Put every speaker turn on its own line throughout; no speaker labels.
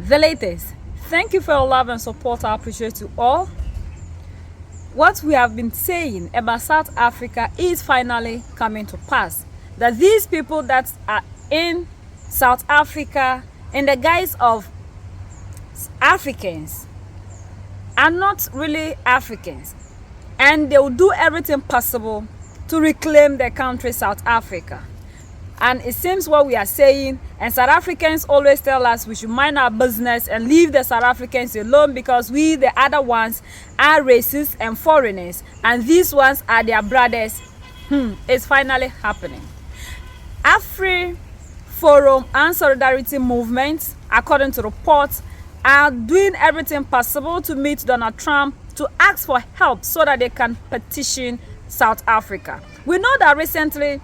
the latest. Thank you for your love and support. I appreciate you all. What we have been saying about South Africa is finally coming to pass. That these people that are in South Africa in the guise of Africans are not really Africans, and they will do everything possible to reclaim their country, South Africa. And it seems what we are saying, and South Africans always tell us we should mind our business and leave the South Africans alone, because we, the other ones, are racists and foreigners, and these ones are their brothers. It's finally happening. Afri Forum and Solidarity Movement, according to reports, are doing everything possible to meet Donald Trump to ask for help so that they can petition South Africa. We know that recently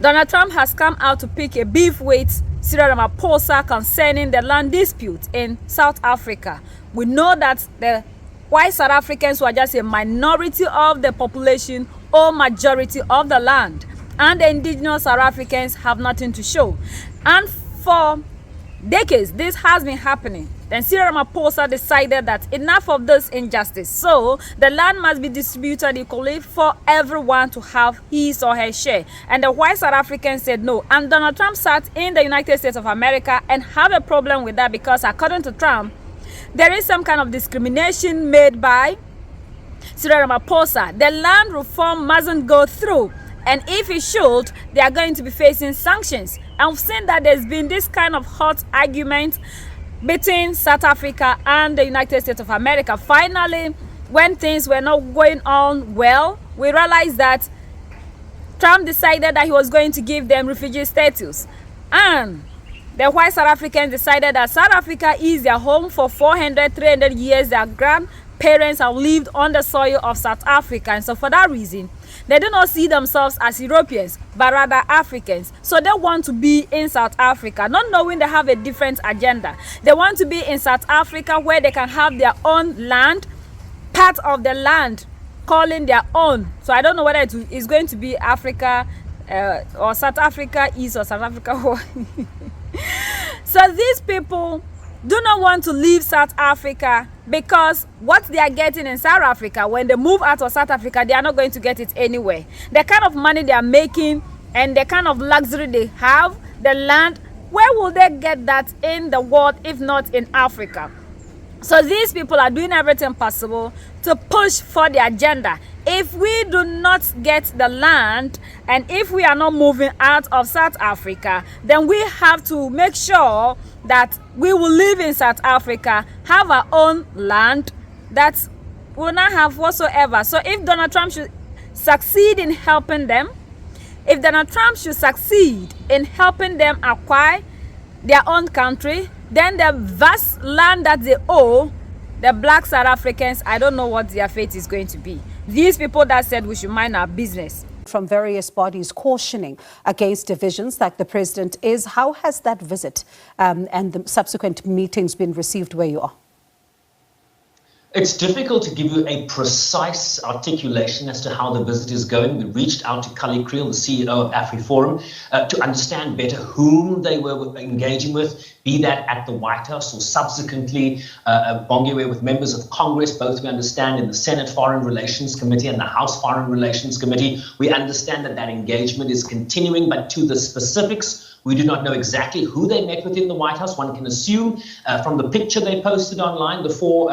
Donald Trump has come out to pick a beef with Cyril Ramaphosa concerning the land dispute in South Africa. We know that the white South Africans were just a minority of the population or majority of the land, and the indigenous South Africans have nothing to show. And for decades this has been happening. Then Cyril Ramaphosa decided that enough of this injustice, so the land must be distributed equally for everyone to have his or her share. And the white South Africans said no. And Donald Trump sat in the United States of America and have a problem with that, because according to Trump, there is some kind of discrimination made by Cyril Ramaphosa. The land reform mustn't go through, and if it should, they are going to be facing sanctions. And we've seen that there's been this kind of hot argument between South Africa and the United States of America. Finally, when things were not going on well, we realized that Trump decided that he was going to give them refugee status. And the white South Africans decided that South Africa is their home for 400, 300 years. Their grandparents have lived on the soil of South Africa. And so for that reason, they do not see themselves as Europeans, but rather Africans. So they want to be in South Africa, not knowing they have a different agenda. They want to be in South Africa where they can have their own land, part of the land, calling their own. So I don't know whether it's going to be Africa or South Africa East or South Africa. So these people do not want to leave South Africa, because what they are getting in South Africa, when they move out of South Africa, they are not going to get it anywhere. The kind of money they are making and the kind of luxury they have, the land, where will they get that in the world if not in Africa? So these people are doing everything possible to push for the agenda. If we do not get the land, and if we are not moving out of South Africa, then we have to make sure that we will live in South Africa, have our own land that will not have whatsoever. So if Donald Trump should succeed in helping them, if Donald Trump should succeed in helping them acquire their own country, then the vast land that they owe, the black South Africans, I don't know what their fate is going to be. These people that said we should mind our business.
From various bodies cautioning against divisions like the president is. How has that visit and the subsequent meetings been received where you are?
It's difficult to give you a precise articulation as to how the visit is going. We reached out to Cully Creel, the CEO of AfriForum, to understand better whom they were engaging with, be that at the White House or subsequently Bongiwe with members of Congress. Both we understand in the Senate Foreign Relations Committee and the House Foreign Relations Committee. We understand that that engagement is continuing, but to the specifics, we do not know exactly who they met with in the White House. One can assume from the picture they posted online, the four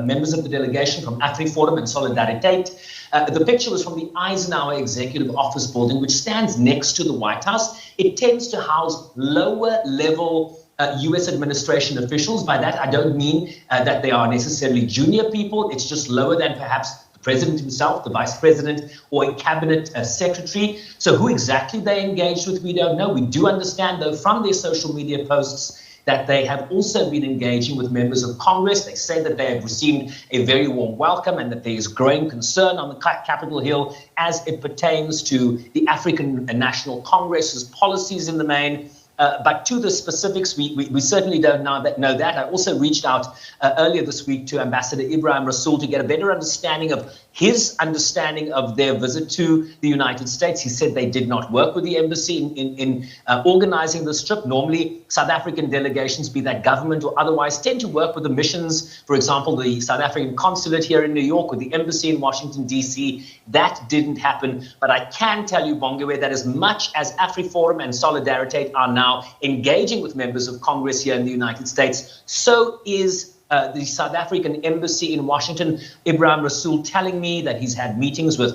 members of the delegation from AfriForum and Solidarity. The picture was from the Eisenhower Executive Office building, which stands next to the White House. It tends to house lower level U.S. administration officials. By that, I don't mean that they are necessarily junior people. It's just lower than perhaps president himself, the vice president, or a cabinet secretary. So who exactly they engaged with, we don't know. We do understand, though, from their social media posts that they have also been engaging with members of Congress. They say that they have received a very warm welcome and that there is growing concern on the Capitol Hill as it pertains to the African National Congress's policies in the main. But to the specifics, we certainly don't know that. I also reached out earlier this week to Ambassador Ibrahim Rasool to get a better understanding of his understanding of their visit to the United States. He said they did not work with the embassy in organizing this trip. Normally, South African delegations, be that government or otherwise, tend to work with the missions. For example, the South African consulate here in New York, with the embassy in Washington, D.C. That didn't happen. But I can tell you, Bongiwe, that as much as AfriForum and Solidarity are now engaging with members of Congress here in the United States, so is the South African embassy in Washington. Ibrahim Rasool telling me that he's had meetings with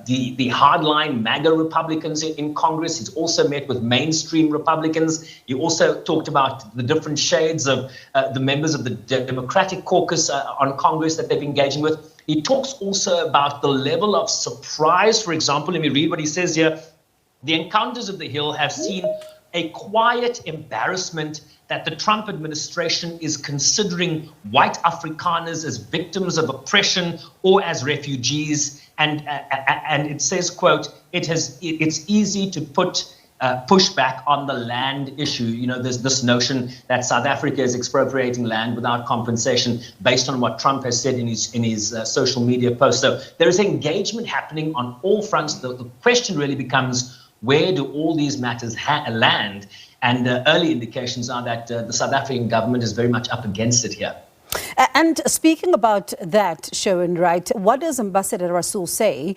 the hardline MAGA Republicans in Congress. He's also met with mainstream Republicans. He also talked about the different shades of the members of the Democratic caucus on Congress that they've been engaging with. He talks also about the level of surprise. For example, let me read what he says here. The encounters of the Hill have seen a quiet embarrassment that the Trump administration is considering white Afrikaners as victims of oppression or as refugees. And it says, quote, it's easy to push back on the land issue. You know, there's this notion that South Africa is expropriating land without compensation based on what Trump has said in his social media posts. So there is engagement happening on all fronts. The question really becomes, where do all these matters land? And early indications are that the South African government is very much up against it here.
And speaking about that, Sharon, right, what does Ambassador Rasool say,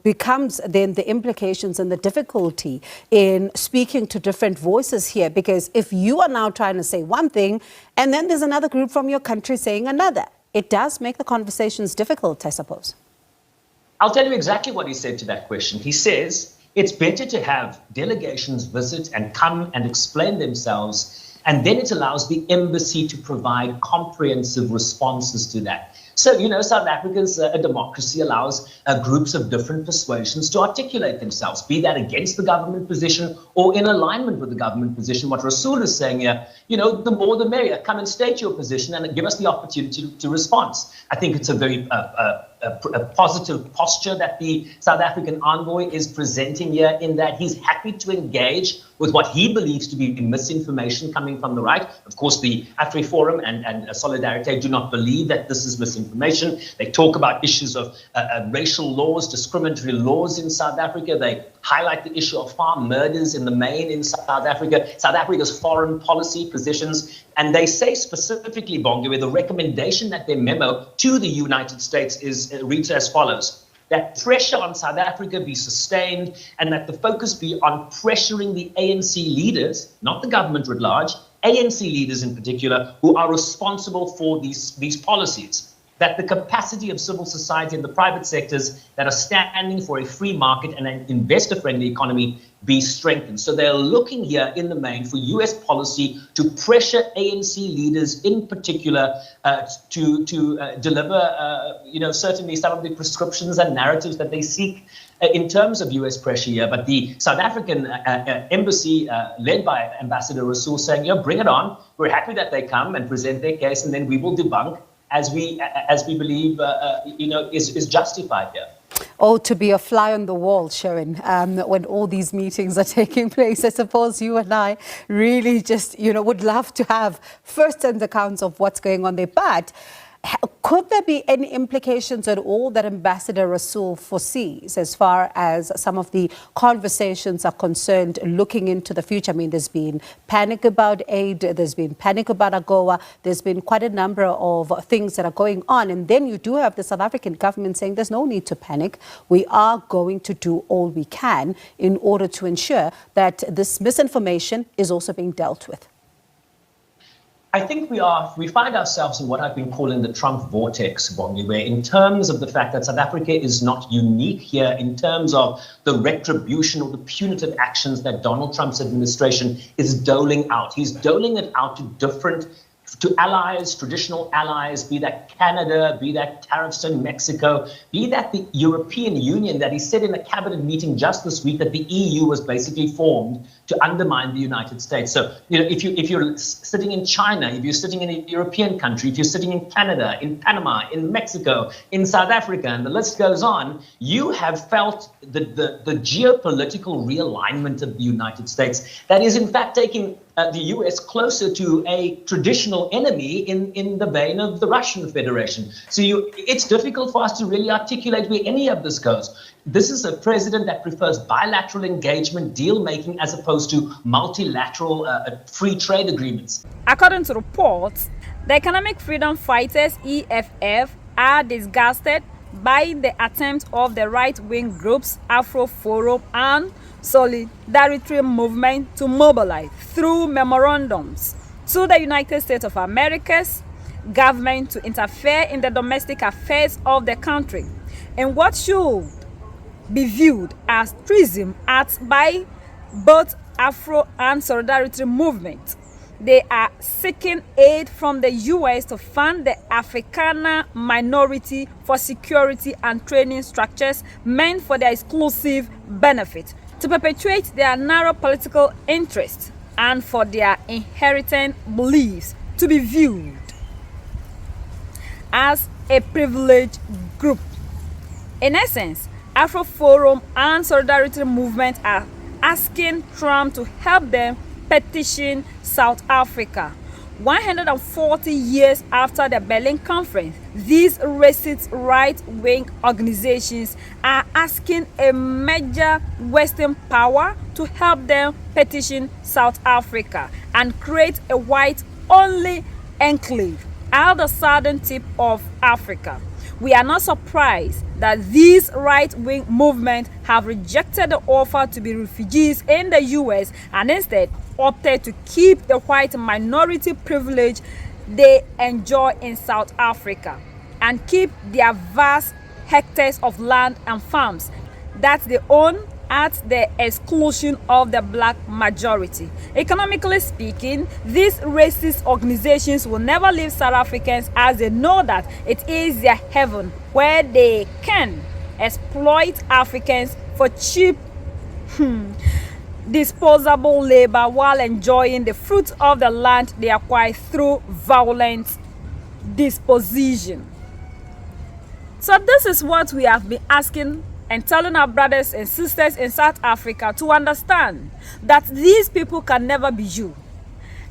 becomes then the implications and the difficulty in speaking to different voices here? Because if you are now trying to say one thing, and then there's another group from your country saying another, it does make the conversations difficult, I suppose.
I'll tell you exactly what he said to that question. He says, it's better to have delegations visit and come and explain themselves, and then it allows the embassy to provide comprehensive responses to that. So, South Africa's a democracy allows groups of different persuasions to articulate themselves, be that against the government position or in alignment with the government position. What Rasool is saying here, the more the merrier. Come and state your position and give us the opportunity to respond. I think it's a very a positive posture that the South African envoy is presenting here, in that he's happy to engage with what he believes to be misinformation coming from the right. Of course, the AfriForum and Solidarity do not believe that this is misinformation. They talk about issues of racial laws, discriminatory laws in South Africa. They highlight the issue of farm murders in the main in South Africa, South Africa's foreign policy positions. And they say specifically, Bongiwe, the recommendation that their memo to the United States reads as follows: that pressure on South Africa be sustained, and that the focus be on pressuring the ANC leaders, not the government at large, ANC leaders in particular, who are responsible for these policies. That the capacity of civil society and the private sectors that are standing for a free market and an investor-friendly economy be strengthened. So they're looking here in the main for U.S. policy to pressure ANC leaders in particular to deliver, certainly some of the prescriptions and narratives that they seek in terms of U.S. pressure here. But the South African embassy, led by Ambassador Rasool, saying, bring it on. We're happy that they come and present their case, and then we will debunk as we believe, is justified here.
Oh, to be a fly on the wall, Sharon, when all these meetings are taking place. I suppose you and I really just, would love to have first-hand accounts of what's going on there. But could there be any implications at all that Ambassador Rasool foresees as far as some of the conversations are concerned looking into the future? I mean, there's been panic about aid, there's been panic about AGOA, there's been quite a number of things that are going on. And then you do have the South African government saying there's no need to panic. We are going to do all we can in order to ensure that this misinformation is also being dealt with.
I think we find ourselves in what I've been calling the Trump vortex, Bongiwe, in terms of the fact that South Africa is not unique here in terms of the retribution or the punitive actions that Donald Trump's administration is doling out. He's doling it out to allies, traditional allies, be that Canada, be that tariffs in Mexico, be that the European Union, that he said in a cabinet meeting just this week that the EU was basically formed to undermine the United States. So, if you're sitting in China, if you're sitting in a European country, if you're sitting in Canada, in Panama, in Mexico, in South Africa, and the list goes on, you have felt the geopolitical realignment of the United States that is in fact taking the US closer to a traditional enemy in the vein of the Russian Federation. So it's difficult for us to really articulate where any of this goes. This is a president that prefers bilateral engagement, deal making, as opposed to multilateral free trade agreements.
According to reports, the Economic Freedom Fighters, EFF, are disgusted by the attempt of the right-wing groups Afro Forum and Solidarity Movement to mobilize through memorandums to the United States of America's government to interfere in the domestic affairs of the country in what should be viewed as treason by both Afro and Solidarity Movement. They are seeking aid from the US to fund the Afrikaner minority for security and training structures meant for their exclusive benefit, to perpetuate their narrow political interests, and for their inherent beliefs to be viewed as a privileged group. In essence, Afro Forum and Solidarity Movement are asking Trump to help them petition South Africa. 140 years after the Berlin Conference, these racist right-wing organizations are asking a major Western power to help them petition South Africa and create a white-only enclave at the southern tip of Africa. We are not surprised that these right-wing movements have rejected the offer to be refugees in the US and instead opted to keep the white minority privilege they enjoy in South Africa and keep their vast hectares of land and farms that they own at the exclusion of the black majority. Economically speaking, these racist organizations will never leave South Africans, as they know that it is their heaven where they can exploit Africans for cheap disposable labor while enjoying the fruits of the land they acquire through violent disposition. So this is what we have been asking and telling our brothers and sisters in South Africa to understand, that these people can never be you.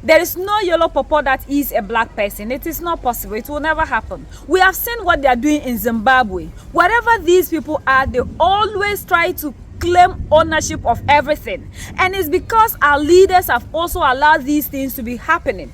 There is no yellow pawpaw that is a black person. It is not possible. It will never happen. We have seen what they are doing in Zimbabwe. Wherever these people are, they always try to claim ownership of everything. And it's because our leaders have also allowed these things to be happening.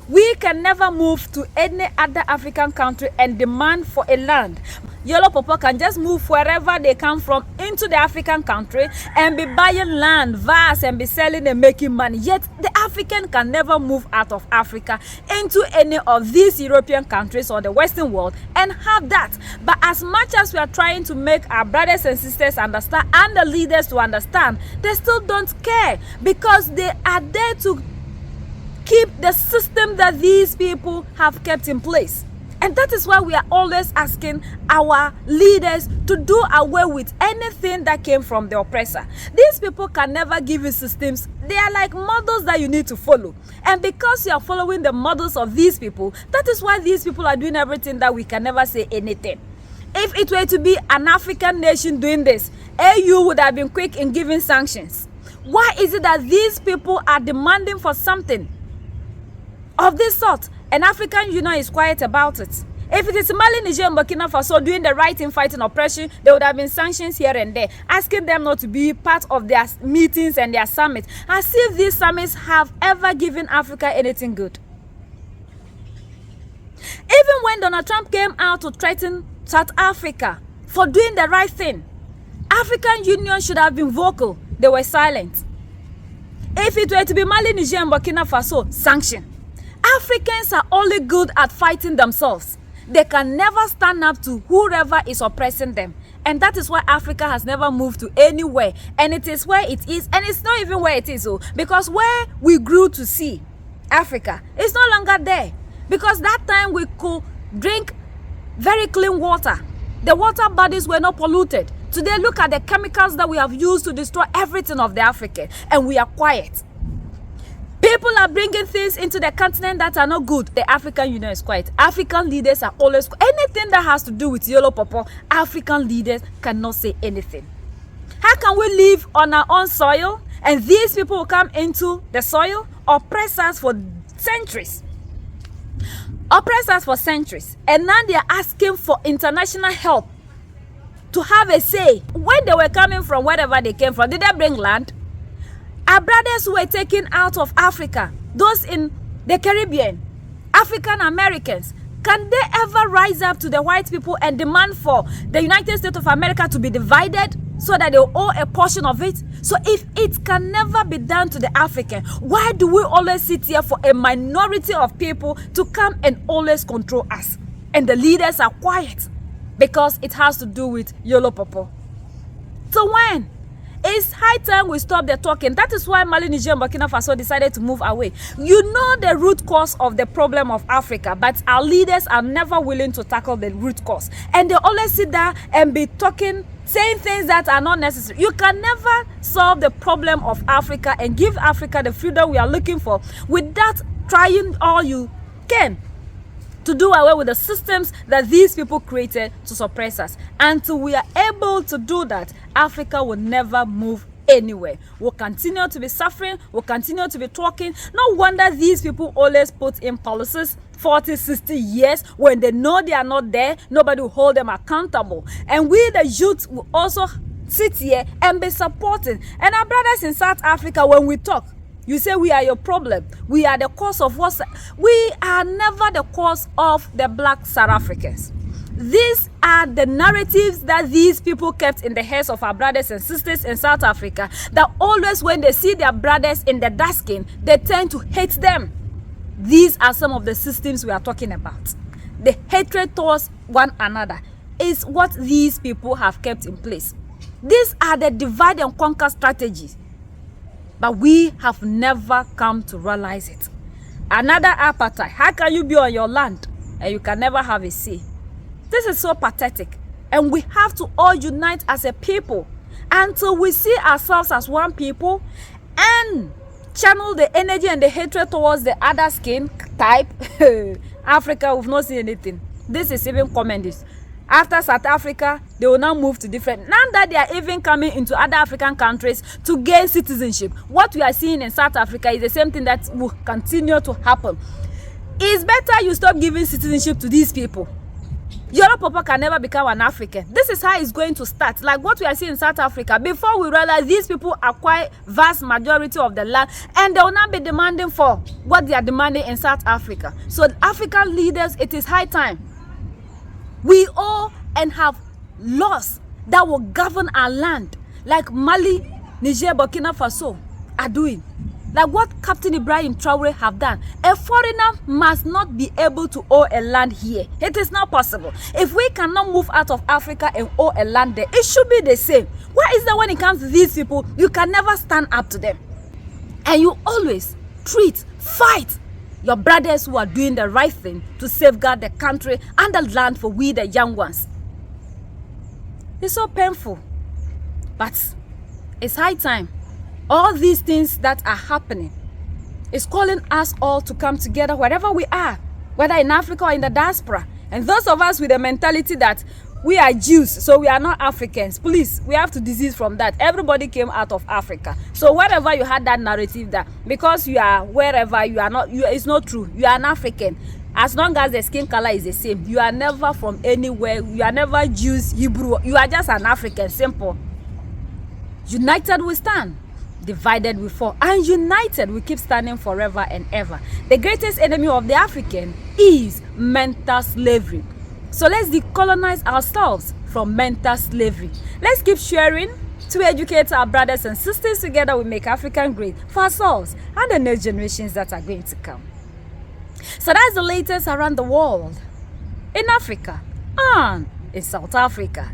We can never move to any other African country and demand for a land. Yellow people can just move wherever they come from into the African country and be buying land, vast, and be selling and making money. Yet the African can never move out of Africa into any of these European countries or the Western world and have that. But as much as we are trying to make our brothers and sisters understand and the leaders to understand, they still don't care, because they are there to keep the system that these people have kept in place. And that is why we are always asking our leaders to do away with anything that came from the oppressor. These people can never give you systems. They are like models that you need to follow. And because you are following the models of these people, that is why these people are doing everything that we can never say anything. If it were to be an African nation doing this, AU would have been quick in giving sanctions. Why is it that these people are demanding for something of this sort, and African Union is quiet about it? If it is Mali, Niger, and Burkina Faso doing the right in fighting oppression, there would have been sanctions here and there, asking them not to be part of their meetings and their summits, as if these summits have ever given Africa anything good. Even when Donald Trump came out to threaten South Africa for doing the right thing, African Union should have been vocal. They were silent. If it were to be Mali, Niger, and Burkina Faso, sanction. Africans are only good at fighting themselves. They can never stand up to whoever is oppressing them. And that is why Africa has never moved to anywhere. And it is where it is. And it's not even where it is. Because where we grew to see Africa is no longer there. Because that time we could drink very clean water. The water bodies were not polluted. Today, look at the chemicals that we have used to destroy everything of the African. And we are quiet. People are bringing things into the continent that are not good. The African Union is quiet. African leaders are always quiet. Anything that has to do with yellow pawpaw, African leaders cannot say anything. How can we live on our own soil and these people will come into the soil? oppressed us for centuries. Oppressed us for centuries. And now they are asking for international help to have a say. When they were coming from wherever they came from, did they bring land? Our brothers who were taken out of Africa, those in the Caribbean, African Americans, can they ever rise up to the white people and demand for the United States of America to be divided so that they will owe a portion of it? So if it can never be done to the African, why do we always sit here for a minority of people to come and always control us? And the leaders are quiet because it has to do with Yolo Popo. So when? It's high time we stop the talking. That is why Mali, Niger, and Burkina Faso decided to move away. You know the root cause of the problem of Africa, but our leaders are never willing to tackle the root cause. And they always sit there and be talking, saying things that are not necessary. You can never solve the problem of Africa and give Africa the freedom we are looking for without trying all you can to do away with the systems that these people created to suppress us. Until we are able to do that, Africa will never move anywhere. We'll continue to be suffering, we'll continue to be talking. No wonder these people always put in policies 40, 60 years when they know they are not there, nobody will hold them accountable. And we, the youth, will also sit here and be supporting. And our brothers in South Africa, when we talk, you say we are your problem. We are the cause of what? We are never the cause of the black South Africans. These are the narratives that these people kept in the heads of our brothers and sisters in South Africa, that always when they see their brothers in the dark skin, they tend to hate them. These are some of the systems we are talking about. The hatred towards one another is what these people have kept in place. These are the divide and conquer strategies. But we have never come to realize it. Another apartheid. How can you be on your land and you can never have a say? This is so pathetic. And we have to all unite as a people until we see ourselves as one people and channel the energy and the hatred towards the other skin type. Africa, we've not seen anything. This is even communist. After South Africa, they will now move to different. Now that they are even coming into other African countries to gain citizenship, what we are seeing in South Africa is the same thing that will continue to happen. It's better you stop giving citizenship to these people. Yolo Popo can never become an African. This is how it's going to start. Like what we are seeing in South Africa. Before we realize these people acquire vast majority of the land and they will not be demanding for what they are demanding in South Africa. So African leaders, it is high time. We owe and have laws that will govern our land, like Mali, Niger, Burkina Faso are doing. Like what Captain Ibrahim Traore have done. A foreigner must not be able to own a land here. It is not possible. If we cannot move out of Africa and own a land there, it should be the same. Why is that when it comes to these people, you can never stand up to them? And you always fight your brothers who are doing the right thing to safeguard the country and the land for we, the young ones. It's so painful. But it's high time. All these things that are happening is calling us all to come together wherever we are, whether in Africa or in the diaspora. And those of us with the mentality that we are Jews, so we are not Africans, please, we have to desist from that. Everybody came out of Africa. So wherever you had that narrative that because you are wherever, you are not, it's not true. You are an African. As long as the skin color is the same, you are never from anywhere. You are never Jews, Hebrew. You are just an African, simple. United we stand. Divided we fall, and united we keep standing forever and ever. The greatest enemy of the African is mental slavery. So let's decolonize ourselves from mental slavery. Let's keep sharing to educate our brothers and sisters. Together we make African great for ourselves and the next generations that are going to come. So that's the latest around the world, in Africa and in South Africa.